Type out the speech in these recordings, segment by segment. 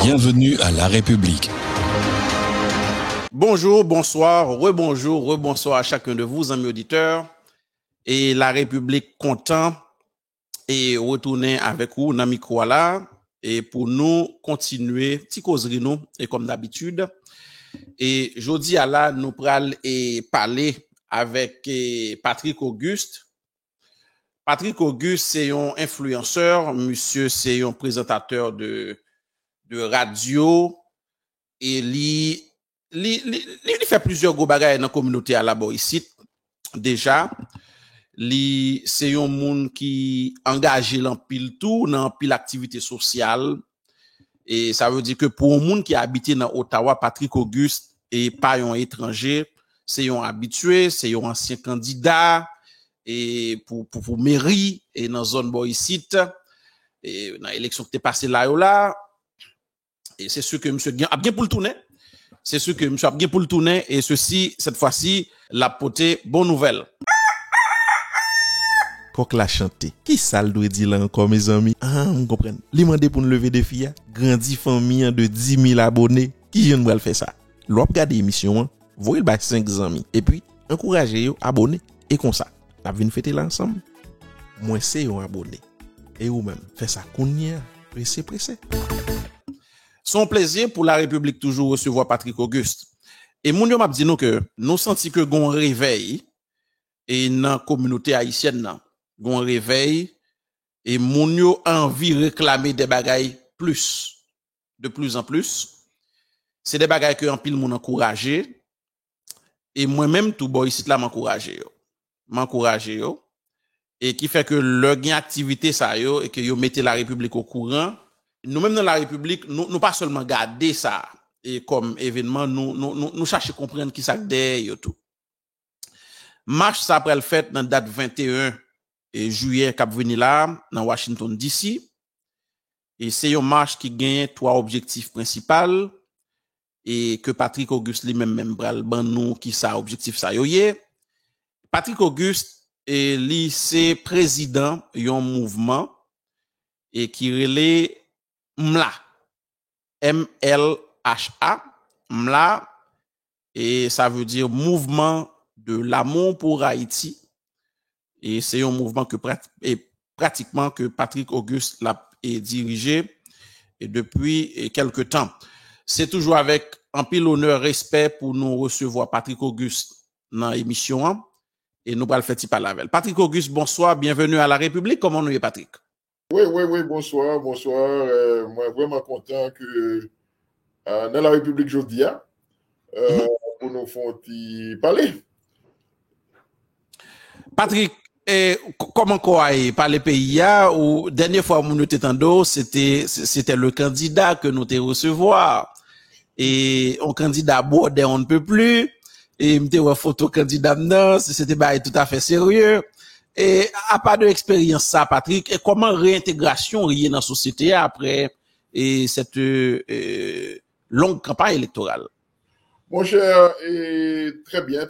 Bienvenue à La République. Bonjour, bonsoir, rebonjour à chacun de vous, amis auditeurs. Et La République content et retourner avec vous dans le micro là et pour nous continuer petit causerie nous et comme d'habitude. Et jeudi à là nous pral et parler avec Patrick Auguste. Patrick Auguste c'est un influenceur, monsieur c'est un présentateur de radio et il fait plusieurs gros bagages dans la communauté à la ici déjà. C'est un monde qui engagé dans pile tout, dans pile activité sociale. Et ça veut dire que pour un monde qui habite dans Ottawa, Patrick Auguste est pas un étranger, c'est un habitué, c'est un ancien candidat et pour mairie et dans zone boycite et dans l'élection qui est passée là et c'est sûr que monsieur a bien pour le tourner. C'est sûr que monsieur a bien pour le tourner et ceci cette fois-ci l'a porté bonne nouvelle. Coq la chanté. Qui ça le doit dire là encore, mes amis? Ah, vous comprenez. Li mandé pour nous lever des filles, grandi famille de 10 000 abonnés. Qui vient de faire ça? L'op regarder l'émission, voyez le 5 amis. Et puis, encouragez-vous, abonnez. Et comme ça, la venir fêter là ensemble. Moi, c'est un abonné. Et vous même, faites ça kounya, pressé. Son plaisir pour La République toujours recevoir Patrick Auguste. Et moun yo m'a dit nous que nous senti que gon réveil et dans la communauté haïtienne nan. Gon réveil et moun yo envie réclamer des bagailles de plus en plus. C'est des bagailles que en pile moun encourager et moi-même tout boy ici là m'encourager yo et qui fait que leur gain activité ça yo et que yo mettez La République au courant. Nous même dans La République nous pas seulement garder ça et comme événement nous chercher comprendre qui ça derrière tout. Marche ça après le fait dans date 21 et juillet cap venu là dans Washington DC et c'est une marche qui gagne 3 objectifs principaux et que Patrick Auguste lui-même bral ban nous qui ça objectif ça yo yé. Patrick Auguste est lui c'est président d'un mouvement et qui relait MLA MLHA MLA et ça veut dire mouvement de l'amour pour Haïti. Et c'est un mouvement que pratiquement que Patrick Auguste l'a dirigé et depuis quelque temps. C'est toujours avec un pile honneur respect pour nous recevoir Patrick Auguste dans l'émission et nous allons faire petit parler avec. Patrick Auguste, bonsoir, bienvenue à La République. Comment nous est Patrick? Oui, bonsoir. Moi, vraiment content que dans La République aujourd'hui, pour nous faire parler. Patrick, comment quoi par les pays ou dernière fois nous était en dos, c'était le candidat que nous te recevoir et un candidat abordé on ne peut plus et m'était une photo candidat non, c'était pas tout à fait sérieux. Et à part de l'expérience ça Patrick, et comment réintégration dans la société après cette longue campagne électorale? Mon cher, très bien.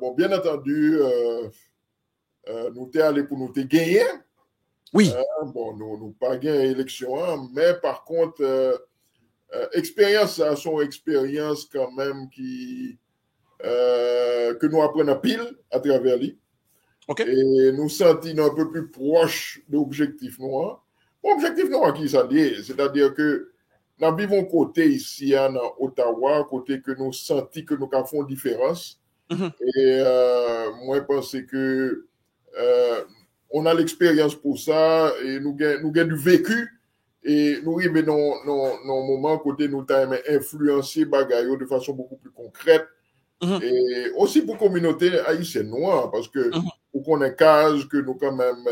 Bon, bien entendu, nous t'es allé pour nous te gagner. Oui. Bon, nous pas gagné l'élection, mais par contre, expérience, son expérience quand même que nous apprenons pile à travers lui. Okay. Et nous sentons un peu plus proche de l'objectif noir. L'objectif noir qui s'allie, c'est-à-dire que nous vivons côté ici à Ottawa, côté que nous sentons que nous avons une différence. Mm-hmm. Et moi, je pense que on a l'expérience pour ça et nous avons du vécu et nous arrivons dans un moment côté nous avons influencé bagaille de façon beaucoup plus concrète. Mm-hmm. Et aussi pour la communauté haïtienne noire, parce que pour qu'on ait case que nous quand même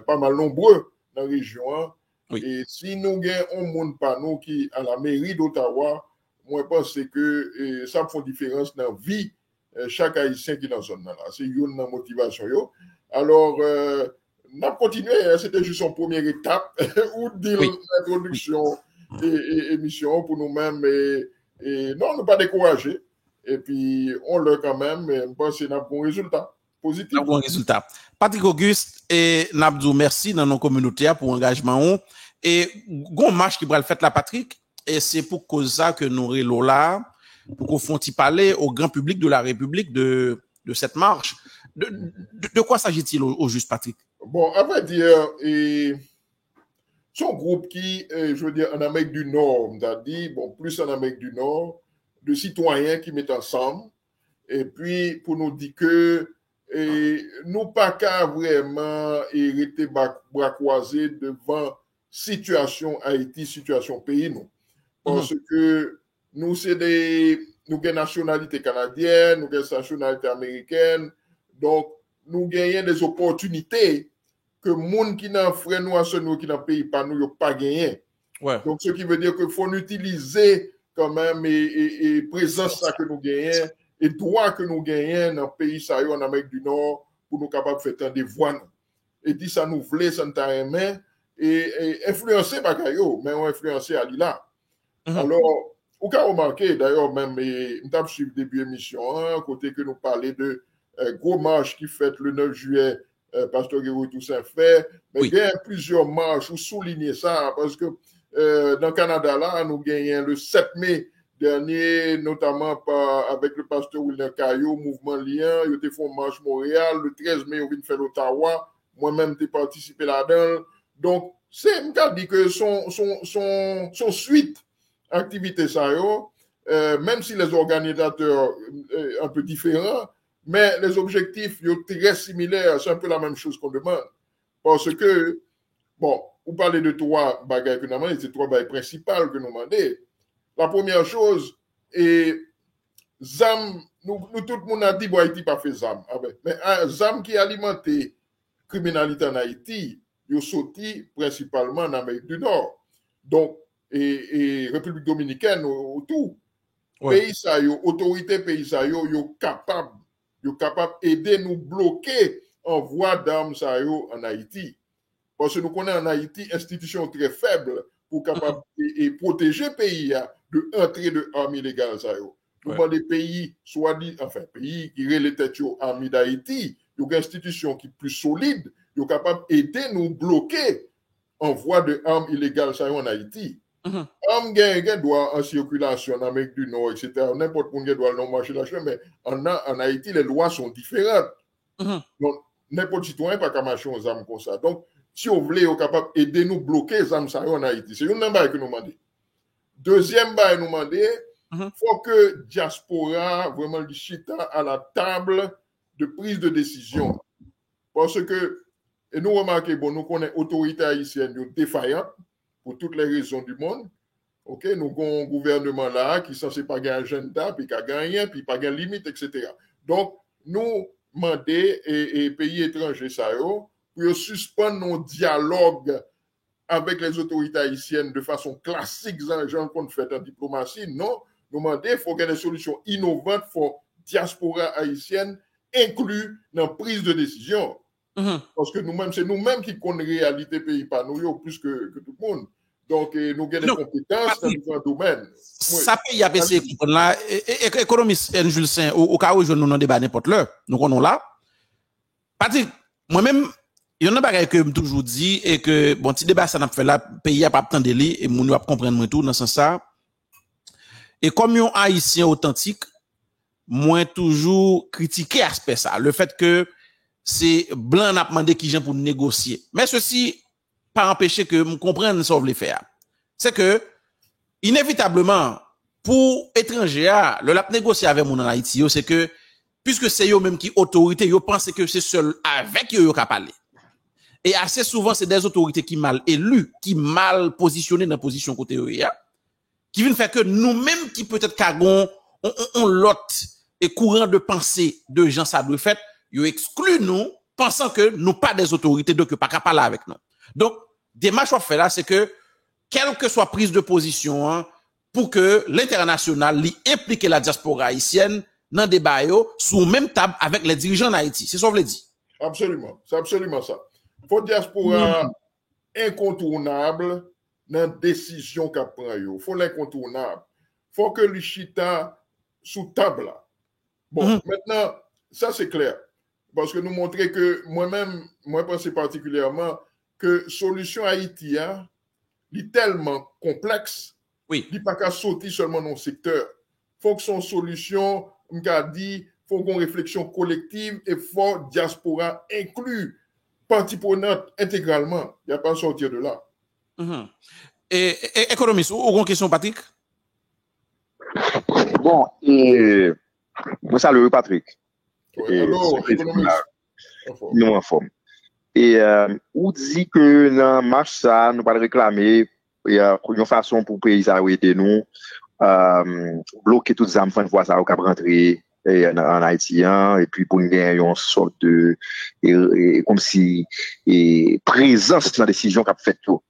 pas mal nombreux dans la région. Hein, oui. Et si nous avons un monde par nous qui à la mairie d'Ottawa, moi je pense que ça fait une différence dans la vie chaque haïtien qui est dans zone là. C'est une motivation. Yo. Alors, nous avons continué, c'était juste une première étape ou dire l'introduction et émission pour nous-mêmes. Et non, ne pas décourager. Et puis, on l'a quand même, je pense que c'est un bon résultat. positif. Un bon résultat. Patrick Auguste et Nabdou, merci dans nos communautés pour l'engagement. Et gon marche qui va le faire la Patrick, et c'est pour cause ça que nous relons là, pour qu'on fasse parler au grand public de la République de cette marche. De quoi s'agit-il au juste, Patrick? Bon, à vrai dire, son groupe qui, je veux dire, en Amérique du Nord, on a dit, bon, plus en Amérique du Nord, de citoyens qui mettent ensemble, et puis pour nous dire que nous pas qu'à vraiment hériter bras croisés devant situation Haïti, situation pays, nous. Parce que nous, nous avons nationalité canadienne, nous avons nationalité américaine, donc nous gagnons des opportunités que les gens qui n'ont frère nous, qui dans le pays, pas nous, n'ont pas gagné. Ouais. Donc, ce qui veut dire qu'il faut utiliser quand même et présence que nous gagnons et droit que nous gagnons dans le pays, ça en Amérique du Nord, pour nous capables de faire des voix. Et dit ça nous voulait, ça nous aimé, et influencer Bakayo, mais on influencer Alila. Alors, au cas remarqué, d'ailleurs, même, nous avons suivi le début de l'émission, côté que nous parlons de gros marche qui fête le 9 juillet, Pasteur Guéroux Toussaint fait, mais il y a plusieurs marches où souligner ça, parce que dans le Canada, là, nous gagnons le 7 mai dernier, notamment avec le pasteur William Caillot, Mouvement Lien, ils ont fait marche Montréal, le 13 mai, on vient faire l'Ottawa, moi-même, j'ai participé là-dedans. Donc, c'est, je dis que son suite activité ça, même si les organisateurs un peu différents, mais les objectifs sont très similaires, c'est un peu la même chose qu'on demande. Parce que, bon, vous parlez de trois bagages que nous demandons, c'est trois bagages principales que nous demandons. La première chose, et ZAM, nous tout le monde a dit, bon, Haïti pas fait ZAM. Mais ZAM qui alimente la criminalité en Haïti, ils sont sortis principalement en Amérique du Nord. Donc, et République dominicaine, tout. Ouais. Pays ça, autorité pays ça, yo capable d'aider nous bloquer envoi d'armes ça en Haïti. Parce que nous connaissons en Haïti institutions très faibles pour capable et protéger pays de entrée de armes illégales ça yo. Nous avons des pays pays qui relaient armes d'Haïti, il y a une institution qui est plus solide, ils sont capables d'aider nous bloquer envoi de armes illégales ça en Haïti. Armes doit en circulation en Amérique du Nord, etc. N'importe qui doit non marcher là-dessus, mais en Haïti, les lois sont différentes. Donc, n'importe citoyen pas qu'à marcher aux armes comme ça. Donc, si on voulait, on est capable d'aider nous bloquer les armes en Haïti. C'est une bail que nous demandons. Deuxième bail nous demandons, faut que diaspora vraiment le chita à la table de prise de décision. Parce que, et nous remarquons, bon, nous connaissons l'autorité haïtienne défaillante pour toutes les raisons du monde. OK, nous avons un gouvernement là qui est censé pas gagner un agenda, puis qui a gagné, puis pas gagner limite, etc. Donc, nous demandons et pays étrangers, ça, pour suspendre nos dialogues avec les autorités haïtiennes de façon classique, genre qu'on fait en diplomatie. Non, nous demandons qu'il faut qu'il y ait des solutions innovantes pour diaspora haïtienne inclus dans la prise de décision. Parce que nous-mêmes, c'est nous-mêmes qui connaissons la réalité pays par nous, plus que tout le monde. Donc, nous avons des compétences dans différents domaines. Ça paye à baisser, là, économiste Jules Saint, au cas où je nous en débat n'importe l'heure, nous connaissons là. Patrick, moi-même, il y en a des choses que je toujours dit, et que, bon, petit débat, ça n'a pas fait là, pays a pas tant de lit, et nous va comprendre tout dans ce sens ça. Et comme un haïtien authentique, moi, toujours critiquer aspect ça, le fait que c'est blanc n'a demandé qui vient pour négocier. Mais ceci, pas empêcher que nous comprenions ce qu'on veut faire. C'est que, inévitablement, pour étrangers, le lap négocier avec mon en Haïti, c'est que, puisque c'est eux même qui autorité, ils pensent que c'est seul avec eux qui parler. Et assez souvent, c'est des autorités qui mal élues, qui mal positionnées dans la position côté eux, qui viennent faire que nous-mêmes qui peut-être qu'agon, on l'autre et courant de pensée de gens ça doit fait, ils excluent nous, pensant que nous pas des autorités, donc pas qu'à parler avec nous. Donc, démarche qu'on fait là, c'est que, quelle que soit prise de position, pour que l'international implique la diaspora haïtienne dans des débat sous même table avec les dirigeants d'Haïti. C'est ça que vous voulez dire? Absolument. C'est absolument ça. Il faut diaspora incontournable dans la décision qu'a prend. Il faut l'incontournable. Il faut que le chita sous table là. Bon, maintenant, ça c'est clair. parce que nous montrer que moi-même, moi pense particulièrement que solution Haïti est tellement complexe, Oui. il n'y a pas qu'à sauter seulement dans le secteur. Il faut que son solution, on a dit, faut qu'on réflexion collective et faut diaspora inclus, partie prenante intégralement. Il n'y a pas à sortir de là. Et économiste, ou une question, Patrick? Bon, et moi salue Patrick. Ouais, alors, économiste. Nous en forme. Et on dit que dans marche ça, nous pas réclamer une façon pour pays ça aider nous bloquer toutes les âmes fin voir ça au cap rentrer en haïtien et puis pour nous gagner une sorte de comme si présence dans la décision qu'a fait tout.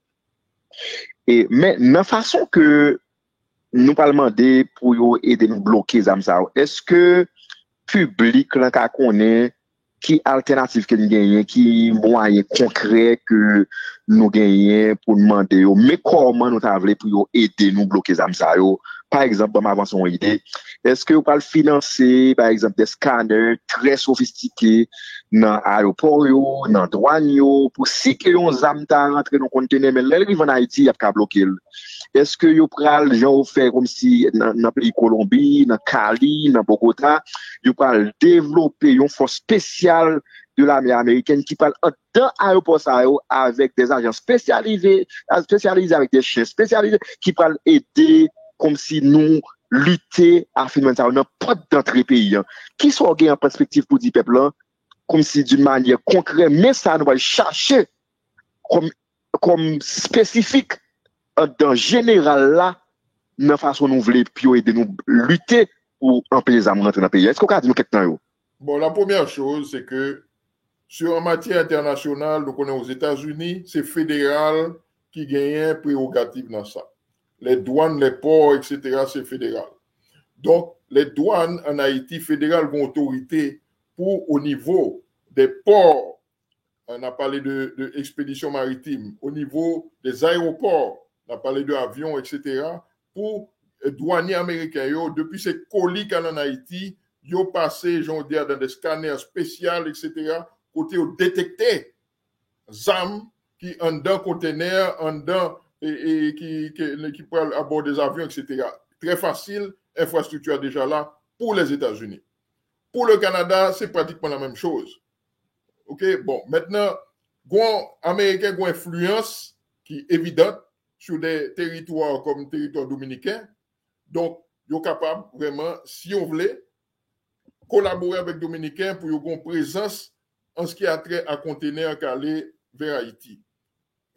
Et mais dans façon que nous pas demander pour aider nous bloquer les âmes ça, est-ce que public là qu'a connaît qui alternative que nous gagnons, qui moyen concret que nous gagnons pour demander, mais comment nous t'avons pour aider nous bloquer les âmes ça, par exemple, ma avance une idée, est-ce que vous pouvez financer, par exemple, des scanners très sophistiqués dans l'aéroport, dans la douane, pour si que les âmes rentrent dans le conteneur, mais là, ils en Haïti, il y a qu'à bloquer. Est-ce que vous pouvez genre faire comme si dans le pays Colombie, dans Cali, dans Bogota, vous pouvez développer une force spéciale de l'armée américaine qui parle dans l'aéroport avec des agents spécialisés avec des chiens spécialisés qui parlent aider comme si nous lutter à financer on n'a pas d'entrée pays qui soit en perspective pour dire peuple comme si d'une manière concrète mais ça nous va chercher comme spécifique dans général là de façon nous voulons puis aider nous lutter pour empêcher les armes rentrer dans le pays. Est-ce qu'on peut dire nous quelque temps? Bon, la première chose c'est que en matière internationale, nous connaissons aux États-Unis, c'est fédéral qui gagne prérogative dans ça. Les douanes, les ports, etc., c'est fédéral. Donc, les douanes en Haïti, fédéral, ont autorité pour, au niveau des ports, on a parlé de expédition maritime, au niveau des aéroports, on a parlé d'avions, etc., pour douaniers américains, depuis ces colis qu'on a en Haïti, ils ont passé, j'en dis, dans des scanners spéciaux, etc., côté détecter ZAM qui en dans conteneur, en dans et qui peut à bord des avions, etc. Très facile, infrastructure déjà là pour les États-Unis. Pour le Canada, c'est pratiquement la même chose. OK, bon, maintenant, les Américains ont une influence qui est évidente sur des territoires comme le territoire dominicain. Donc, ils sont capables vraiment, si on voulait, collaborer avec les Dominicains pour avoir une présence en ce qui a trait à conteneurs qui aller vers Haïti.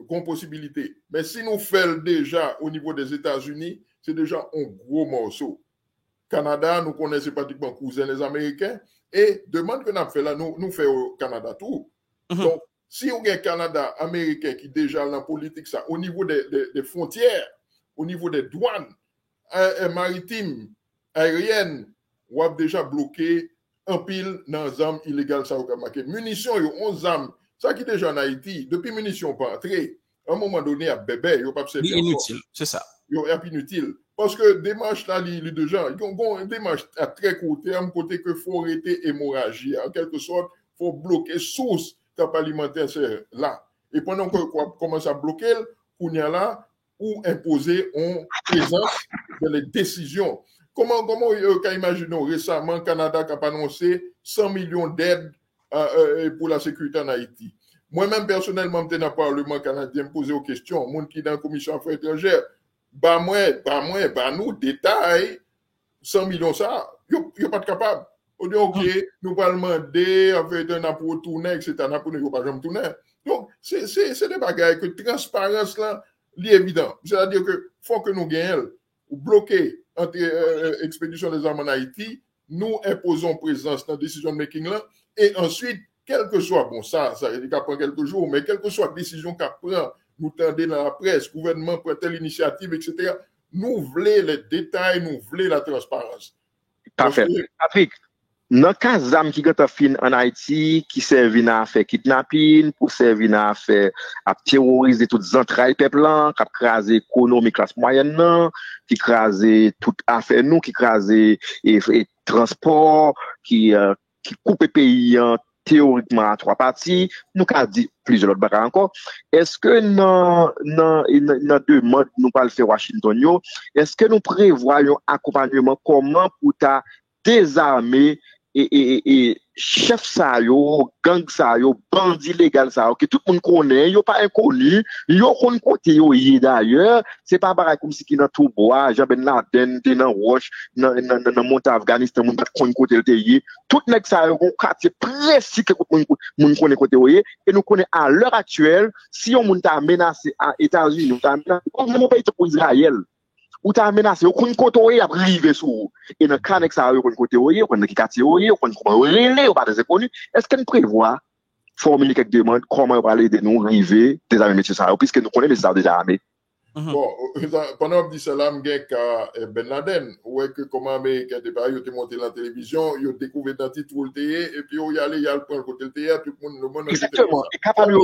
Une possibilité. Mais si nous faisons déjà au niveau des États-Unis, c'est déjà un gros morceau. Canada, nous connaissons pratiquement cousins les Américains et demande que nous fait là, nous faisons au Canada tout. Donc, si on a un Canada américain qui est déjà dans la politique, ça, au niveau des frontières, au niveau des douanes maritimes, aériennes, on a déjà bloqué un pile dans les armes illégales. Ça a marqué. Munitions, il y a 11 armes. Ça qui est déjà en Haïti, depuis munitions pas entrées, à un moment donné, à bébé, il n'y a pas servir. Inutile, c'est ça. Il y a inutile. Parce que démarche là, les deux gens, ils ont une démarche à très court terme, côté que faut arrêter hémorragie. En quelque sorte, il faut bloquer source cap alimentaire là. Et pendant qu'on commence à bloquer, on y a là, ou imposer en présence de les décisions. Comment imaginons récemment Canada qui a annoncé 100 millions d'aides pour la sécurité en Haïti. Moi-même, personnellement, je suis dans le Parlement canadien, me poser aux questions. Moi qui est dans la Commission Affaires étrangères, nous, détail, 100 millions ça, il n'y a pas de capable. On dit, OK, nous allons demander, en fait, on a pour retourner, etc. On n'a pas jamais tourner. Donc, c'est des bagages que transparence là, est évident. C'est-à-dire que faut que nous gagnions ou bloquer entre expédition des armes en Haïti, nous imposons présence dans la décision making là, et ensuite, quel que soit, bon, ça prend quelques jours, mais quelle que soit la décision qu'on prend, nous tendez dans la presse, gouvernement prend telle initiative, etc., nous voulons les détails, nous voulons la transparence. Parfait. Patrick, dans le cas d'âmes qui ont fin en Haïti, qui servent à faire kidnapping, pour servir à faire, à terroriser toutes les entrailles peuple, qui craser l'économie classe moyenne, qui craser toute affaire nous, qui craser et transport, qui coupe pays théoriquement à trois parties, nous avons dit plusieurs autres bagages encore. Est-ce que dans demande nous parle faire Washington, est-ce que nous prévoyons accompagnement comment pour ta désarmer et chef ça yo, gang ça yo, bandit légal ça yo, que tout le monde connaît, yo pas inconnu, yo connaît côté yo d'ailleurs, c'est pas pareil comme si qui dans tout bois, Jean Ben Laden, dans Roche, dans monte Afghanistan, moun pas connaît côté yo yi, tout nèg ça yo un quartier précis que moun connaît côté yo et nous connaît à l'heure actuelle, si on moun t'a menacé à États-Unis, t'a menacé comme pays pour Israël. Ou t'as menacé, ou qu'on côté a privé sous. Et dans le cas de ça, ou qu'on côté ou qu'on qui quartier ou qu'on relais ou pas des inconnus. Est-ce qu'on prévoit formuler quelques demandes comment on va aider nous river des armées métiers ça puisque nous connaissons les armes déjà armées. Bon, pendant que dit cela, je Ben Laden, où est que comment Américain de Paris, il monté dans la télévision, il a découvert dans le titre où il était, et puis il y a allé, il y a le point de côté le théâtre, tout le monde. Exactement. Et capable de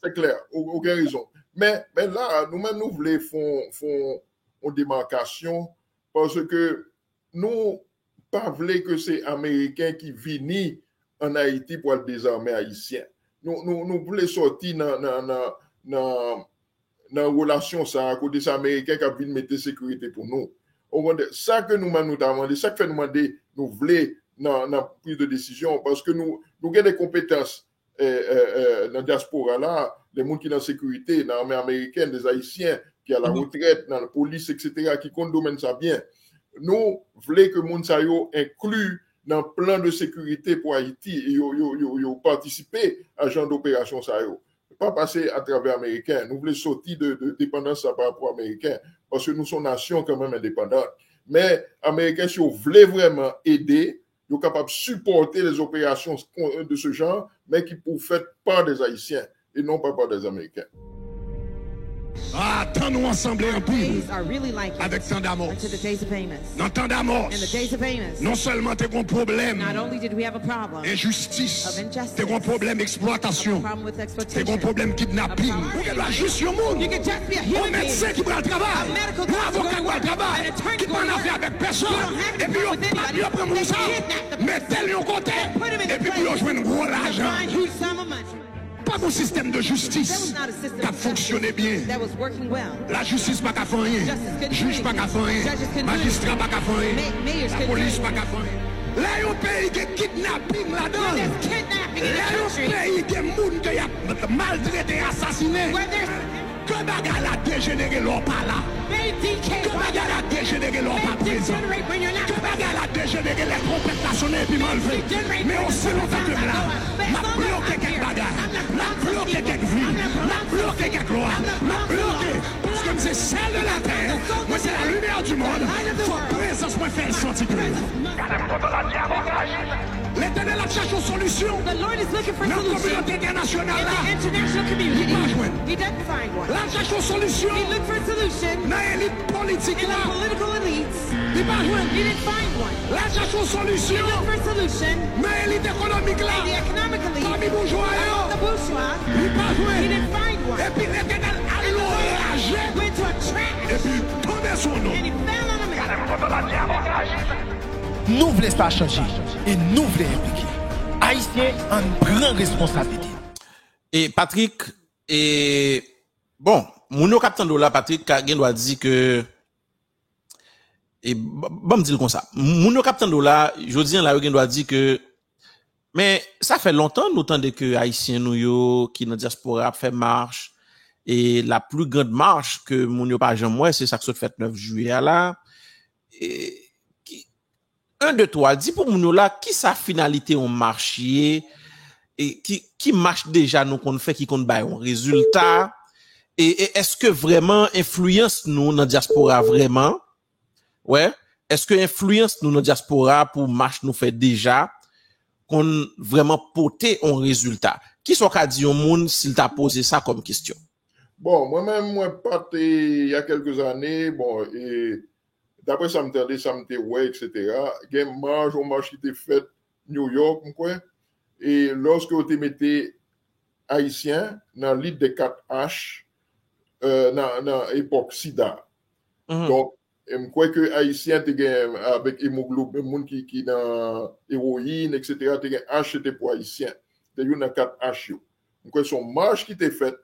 c'est clair, aucune raison. Mais là, nous-mêmes, nous voulons faire une démarcation parce que nous pas voulons que c'est Américains qui viennent en Haïti pour le désarmer haïtien. Nous voulons sortir dans relation ça à côté des Américains qui viennent mettre sécurité pour nous. Ça que nous demandé, ça que fait nous demander, nous voulons dans la prise de décision parce que nous avons des compétences dans la diaspora là, les gens qui sont dans la sécurité, dans l'armée américaine, des Haïtiens qui sont à la retraite, dans la police, etc., qui comptent domaine ça bien. Nous voulons que les gens inclus dans le plan de sécurité pour Haïti et participer à ce genre d'opération. Pas passer à travers Américains. Nous voulons sortir de dépendance par rapport aux Américains parce que nous sommes nations quand même indépendantes. Mais Américains, si vous voulez vraiment aider, ils sont capables de supporter les opérations de ce genre, mais qui pour faire par des Haïtiens et non pas par des Américains. Ah, tant nous ensemble en pile avec tant d'amour. Dans tant d'amour, non seulement tu as un problème injustice, tu as un problème exploitation, tu as un problème kidnapping. Tu dois juste un monde, un médecin qui prend le travail, un avocat qui prend le travail, qui prend affaire avec personne, et puis il prend ça, met tel côté, et puis il joue un gros argent. Pas un système de justice qui a fonctionné bien. La justice pas qu'à faire rien. Juge pas qu'à faire rien. Magistrat pas qu'à faire rien. La police pas qu'à faire rien. Là, il y a un pays qui est kidnapping là-dedans. Là, il y a un pays qui est monde qui a maltraité, assassiné. Que bagarre la dégénéré l'or pas là. Que bagarre la dégénéré l'or pas présent. Que bagarre la dégénéré les trompettes nationales puis m'enlever. Mais aussi longtemps que là, m'a bloqué quelques bagarres. M'a bloqué quelques vies. M'a bloqué quelques lois. M'a bloqué. Parce que c'est celle de la terre. Moi c'est la lumière du monde. Faut présence moi faire le sentir que. L'Éternel a cherché une solution. Dans la communauté internationale là. Il n'a pas joué. La cherche une solution. Dans l'élite politique là. Il n'a pas joué. La cherche une solution. Dans l'élite économique là. Parmi bourgeois là. Il n'a pas joué. Et puis l'Éternel a l'oragé. Et puis tombé son nom. Nous voulons pas changer et nous voulons impliquer. Haïtiens en grande responsabilité. Et Patrick, et bon, mon capitaine de la Patrick, il doit dire que, et bon, me dire comme ça. Mon capitaine de la, je dis là, il doit dire que, mais ça fait longtemps, nous entendons que Haïtiens, nous, qui dans la diaspora, fait marche, et la plus grande marche que mon pas jamais, c'est ça que se fait 9 juillet là. Et, un de toi, dis pour nous là, qui sa finalité on marché et qui marche déjà nous qu'on fait qui compte bail un résultat et est-ce que vraiment influence nous dans diaspora vraiment ouais est-ce que influence nous dans diaspora pour marche nous fait déjà qu'on vraiment porter un résultat qui soit qu'a dit au monde s'il t'a posé ça comme question. Bon, moi-même parti il y a quelques années bon et d'après ça me ouais, etc. Il y a une marche qui était faite New York, quoi. Et lorsque vous mettez Haïtiens dans l'île des 4H, dans l'époque SIDA. Donc, je crois que Haïtien avec hémoglobine, monde qui dans héroïne, etc., H c'était pour Haïtien. C'était une 4 H. Je crois que son marche qui était faite,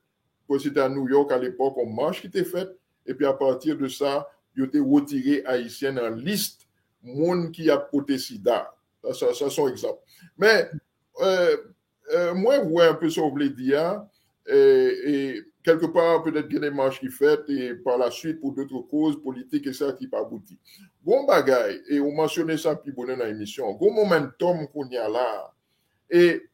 c'était à New York à l'époque, une marche qui était faite, et puis à partir de ça, il a été retiré Haïtien dans la liste monde qui a porté sida. Ça c'est un exemple. Mais moi, je vois un peu ce que vous voulez dire, et quelque part, peut-être qu'il y a des marches qui fait, et par la suite, pour d'autres causes politiques et ça qui pas abouti. Bon bagaille, et on mentionnait ça plus bonne dans l'émission, bon momentum qu'on y a là, et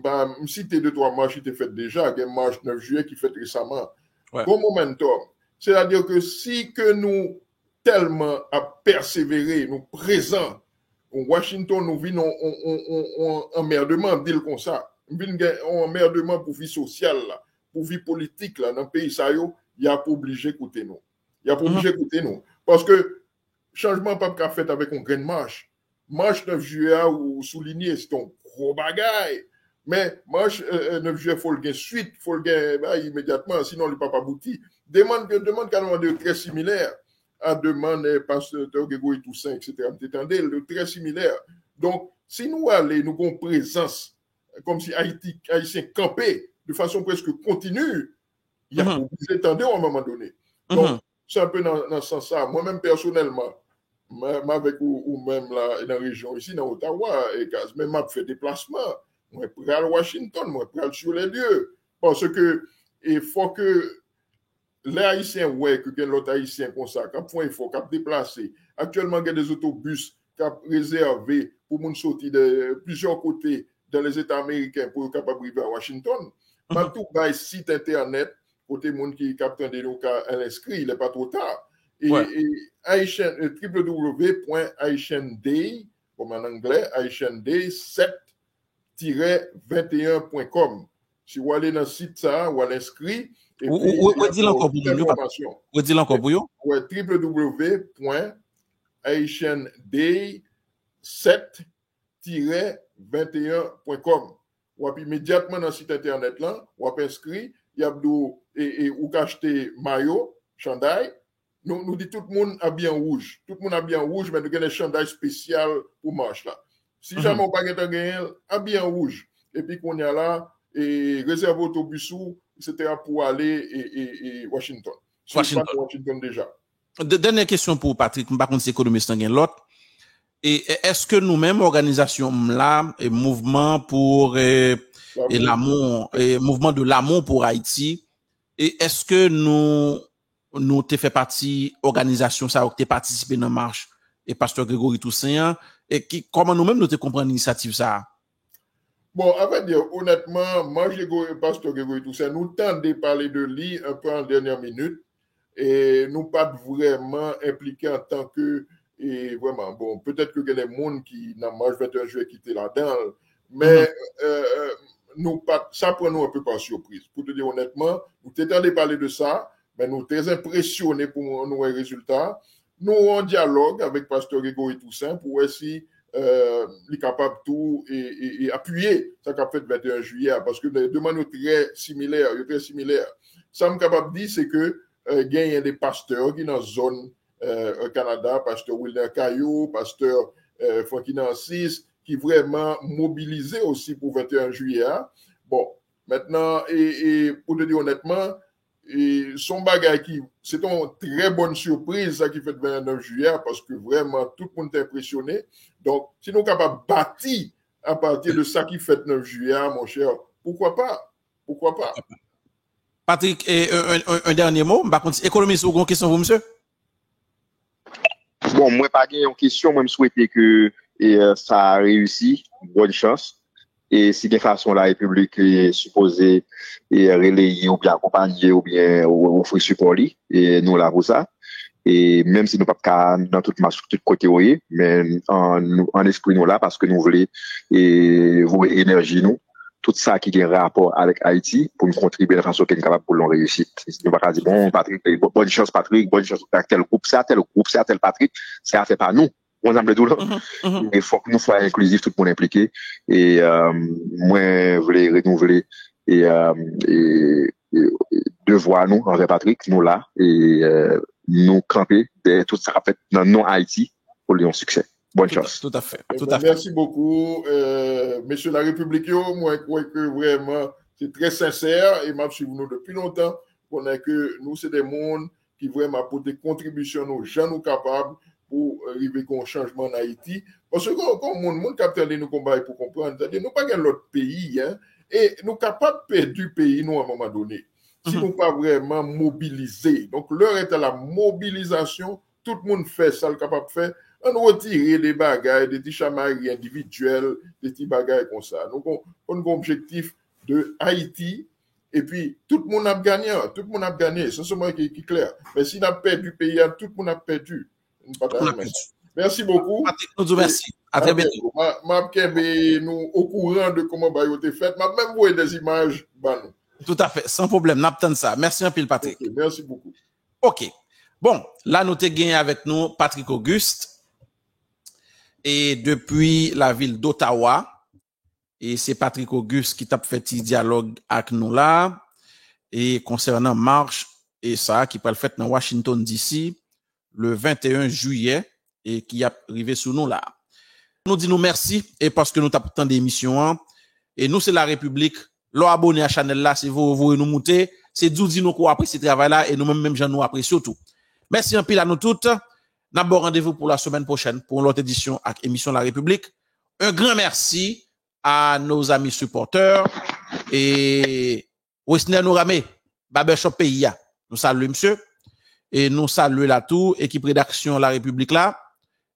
bah, si t'es 2-3 marches qui t'es fait déjà, il y a une marche 9 juillet qui fait récemment, bon momentum. C'est-à-dire que si que nous tellement à persévérer, nous présents, en Washington, nous vivons un emmerdement, dire comme ça, un emmerdement pour vie sociale là. Pour vie politique là dans le pays ça il y a pas obligé d'écouter nous. Il y a pas obligé d'écouter nous parce que changement pas qu'à fait avec une grande marche 9 juillet ou souligner c'est un gros bagaille mais marche 9 juillet faut le gain suite faut le gain immédiatement sinon le pas abouti demande carrément de très similaire à demande pasteur Grégory Toussaint etc. T'entendez le très similaire donc si nous aller nous avons présence comme si Haïtien campé de façon presque continue, il y a obligé d'attendre à un moment donné. Donc, c'est un peu dans ce sens-là. Moi-même, personnellement, même avec ou même là, dans la région, ici, dans Ottawa, même m'a fait déplacement. Moi, je prends à Washington, moi, je prends sur les lieux. Parce que, il faut que les Haïtiens, ouais, que l'autre Haïtien comme ça, il faut qu'ils déplacent. Actuellement, il y a des autobus qui sont réservés pour nous sortir de plusieurs côtés dans les États américains pour être capable d'arriver à Washington. Tout by site internet, côté monde qui capte des locaux à l'inscrit, il n'est pas trop tard. Et www.haitianday, comme en anglais, haitianday7-21.com. Si vous allez dans le site, ça, vous allez inscrit. Où dit l'encore pour vous? Où dit l'encore pour vous? www.haitianday7-21.com. Ou immédiatement dans le site internet là, ou inscrit, il y a ou acheter maillot, chandail. Nous dit tout le monde habillé en rouge. Tout le monde habillé en rouge, mais nous avons des chandail spécial pour marche là. Si jamais on pas gagné habillé en rouge. Et puis qu'on y a là, et réserve autobus etc. pour aller et Washington. Washington déjà. Dernière question pour Patrick, par contre c'est économiste l'autre. Et est-ce que nous-mêmes, organisation là, et mouvement pour l'amour, et mouvement de l'amour pour Haïti, et est-ce que nous t'es fait partie organisation ça ou t'es participé dans la marche et pasteur Grégory Toussaint et comment nous-mêmes nous te comprenons l'initiative ça? Bon, à vrai dire, honnêtement, moi, pasteur Grégory Toussaint, nous tentons de parler de lui un peu en dernière minute et nous pas vraiment impliqués en tant que et vraiment, bon, peut-être que les gens qui n'ont pas 21 juillet qui étaient là-dedans, mais nous pas, ça prend nous un peu par surprise. Pour te dire honnêtement, nous t'étions de parler de ça, mais nous très impressionnés pour nos résultats. Nous en dialogue avec pasteur Grégory Toussaint pour essayer il est capable tout et appuyer ça qu'a fait le 21 juillet parce que les demandes sont très similaires. Ça, je capable de dire, c'est que il y a des pasteurs qui sont dans la zone Canada, pasteur Wilder Caillou, pasteur Frankie Nancis, qui vraiment mobilisé aussi pour 21 juillet. Bon, maintenant, et pour te dire honnêtement, et son bagage c'est une très bonne surprise ça qui fait le 29 juillet parce que vraiment tout le monde est impressionné. Donc, si nous sommes capables de bâtir à partir de ça qui fait le 9 juillet, mon cher, pourquoi pas? Patrick, un dernier mot. Par contre, économiste, vous avez une question, vous, monsieur? Bon, moi, pas une question. Moi, je souhaitais que ça a réussi. Bonne chance. Et si de façon la République est supposée relayer ou bien accompagner ou bien offrir support, et nous là pour ça. Et même si nous pas dans toute marche, tout côté, mais en esprit nous là parce que nous voulons vos énergie nous, tout ça qui a rapport avec Haïti pour nous contribuer de façon qui est capable pour l'on réussite. Nous pas dire bon Patrick, bonne chance Patrick, bonne chance à tel groupe, c'est à tel Patrick, ça fait pas nous. On a tout là. Il faut que nous soyons inclusifs, tout le monde impliqué. Et moi, je voulais renouveler et devoir nous envers Patrick, nous là, et nous camper de tout ça fait dans non Haïti pour le succès. Bonne chance. Tout à fait. Merci beaucoup, Monsieur la République. Moi, je crois que vraiment, c'est très sincère et m'a suivi nous depuis longtemps. On est que nous, c'est des mondes qui vraiment apportent des contributions aux gens nous capables pour arriver à un changement en Haïti. Parce que comme le monde capitaine nous combat pour comprendre, c'est-à-dire nous pas gagner l'autre pays, hein, et nous capables de perdre du pays nous à un moment donné. Si nous pas vraiment mobilisés. Donc l'heure est à la mobilisation. Tout le monde fait ça, le capable de faire. On retire des bagailles, des petits chamailleries individuels, des petits bagailles comme ça. Donc on a un objectif de Haïti. Et puis, tout le monde a gagné. Tout le monde a gagné. C'est seulement qui est clair. Mais si on a perdu le pays, tout le monde a perdu. Merci beaucoup. Merci. À très bientôt. Nous au courant de comment ça a été fait. Je même voir des images. Tout à fait. Sans problème. N'attends ça. Merci un peu, Patrick. Okay, merci beaucoup. OK. Bon, là, nous t'ai gagné avec nous Patrick Auguste. Et depuis la ville d'Ottawa. Et c'est Patrick Auguste qui t'a fait un dialogue avec nous là. Et concernant marche et ça, qui peut le faire dans Washington DC le 21 juillet et qui a arrivé sous nous là. Nous disons merci et parce que nous t'avons tant d'émissions. Et nous, c'est la République. L'on abonné à la chaîne là, si vous nous montez, c'est d'où nous qu'on apprécie ce travail là et nous-mêmes, gens nous apprécions tout. Merci un pile à nous toutes. D'abord, rendez-vous pour la semaine prochaine pour l'autre édition avec émission La République. Un grand merci à nos amis supporters et Wesner Nouramé, Barbershop PIA. Nous saluons monsieur et nous saluons la tout, équipe rédaction La République là.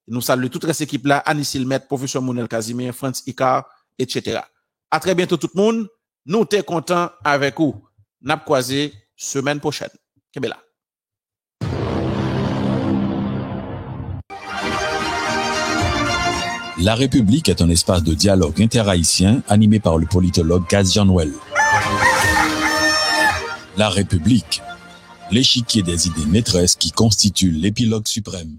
Nous saluons toute cette équipe là, Annie Silmet, professeur Mounel Casimir, Frantz Icar, etc. À très bientôt tout le monde. Nous t'es contents avec vous. N'a croisé semaine prochaine. Kebela. La République est un espace de dialogue interhaïtien animé par le politologue Gaz Jean-Noël. La République, l'échiquier des idées maîtresses qui constitue l'épilogue suprême.